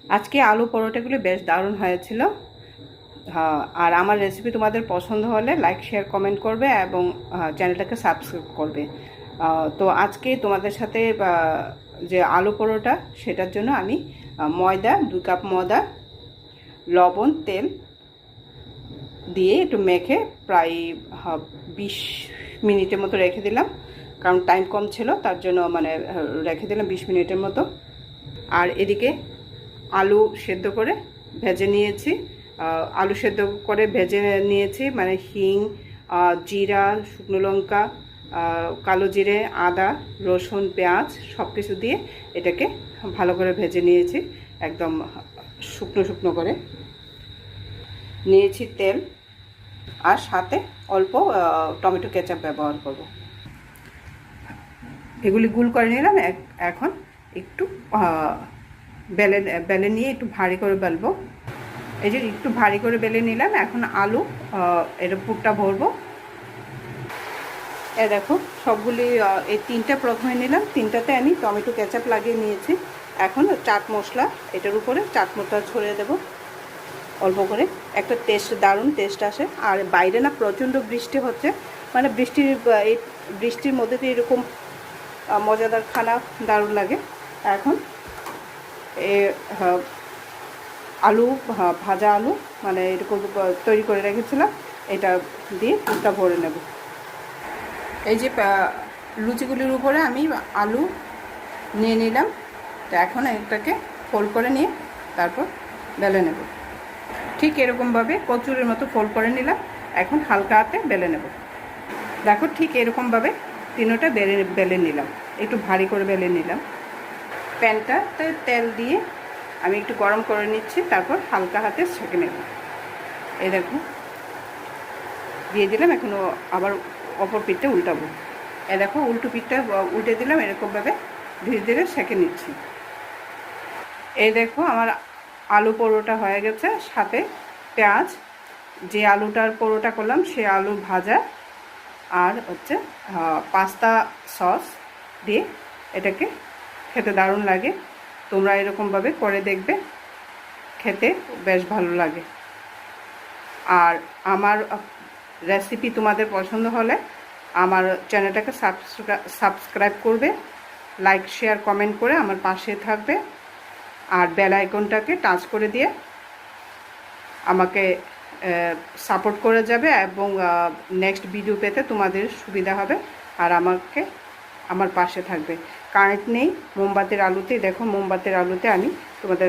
আজকে আলু পরোটাগুলি বেশ দারুণ হয়েছিল। হ্যাঁ, আর আমার রেসিপি তোমাদের পছন্দ হলে লাইক শেয়ার কমেন্ট করবে এবং চ্যানেলটাকে সাবস্ক্রাইব করবে। তো আজকে তোমাদের সাথে যে আলু পরোটা সেটার জন্য আমি ময়দা 2 কাপ ময়দা, লবণ, তেল দিয়ে একটু মেখে প্রায় 20 মিনিটের মতো রেখে দিলাম, কারণ টাইম কম ছিল তার জন্য মানে রেখে দিলাম 20 মিনিটের মতো। আর এদিকে আলু সেদ্ধ করে ভেজে নিয়েছি। আলু সেদ্ধ করে ভেজে নিয়েছি, মানে হিং, জিরা, শুকনো লঙ্কা, কালো জিরে, আদা, রসুন, পেঁয়াজ সব কিছু দিয়ে এটাকে ভালো করে ভেজে নিয়েছি, একদম শুকনো শুকনো করে নিয়েছি তেল, আর সাথে অল্প টমেটো কেচাপ ব্যবহার করব। এগুলি গুল করে নিলাম। এখন একটু বেলে নিয়ে একটু ভারী করে বেলবো। এই যে একটু ভারী করে বেলে নিলাম। এখন আলু এর পুরটা ভরবো। দেখো সবগুলি এই 3টা প্রথমে নিলাম, 3টাতে আমি টমেটো কেচাপ লাগিয়ে নিয়েছি। এখন চাট মশলা এটার উপরে চাট মশলা ছড়িয়ে দেবো অল্প করে, একটা টেস্ট, দারুণ টেস্ট আসে। আর বাইরে না প্রচণ্ড বৃষ্টি হচ্ছে, মানে এই বৃষ্টির মধ্যে দিয়ে এরকম মজাদার খানা দারুণ লাগে। এখন আলু, ভাজা আলু মানে এরকম তৈরি করে রেখেছিলাম, এটা দিয়ে পুরটা ভরে নেব। এই যে লুচিগুলির উপরে আমি আলু নিয়ে নিলাম। তো এখন এটাকে ফোল্ড করে নিয়ে তারপর বেলে নেব। ঠিক এরকমভাবে কচুরির মতো ফোল্ড করে নিলাম। এখন হালকা হাতে বেলে নেব। দেখো ঠিক এরকমভাবে তিনোটা বেলে নিলাম, একটু ভারী করে বেলে নিলাম। প্যানটাতে তেল দিয়ে আমি একটু গরম করে নিচ্ছি, তারপর হালকা হাতে সেঁকে নেব। এই দেখো দিয়ে দিলাম। এখনও আবার অপর পিঠটা উল্টাবো। এই দেখো উল্টো পিঠটা উল্টে দিলাম, এরকমভাবে ধীরে ধীরে সেঁকে নিচ্ছি। এই দেখো আমার আলু পরোটা হয়ে গেছে, সাথে পেঁয়াজ, যে আলুটার পরোটা করলাম সে আলু ভাজা, আর হচ্ছে পাস্তা সস দিয়ে এটাকে খেতে দারুণ লাগে। তোমরা এরকমভাবে করে দেখবে, খেতে বেশ ভালো লাগে। আর আমার রেসিপি তোমাদের পছন্দ হলে আমার চ্যানেলটাকে সাবস্ক্রাইব করবে, লাইক শেয়ার কমেন্ট করে আমার পাশে থাকবে, আর বেল আইকনটাকে টাচ করে দিয়ে আমাকে সাপোর্ট করে যাবে, এবং নেক্সট ভিডিও পেতে তোমাদের সুবিধা হবে। আর আমাকে আমার পাশে থাকবে। কারেন্ট নেই, মোমবাতির আলুতে, দেখো মোমবাতির আলুতে আমি তোমাদের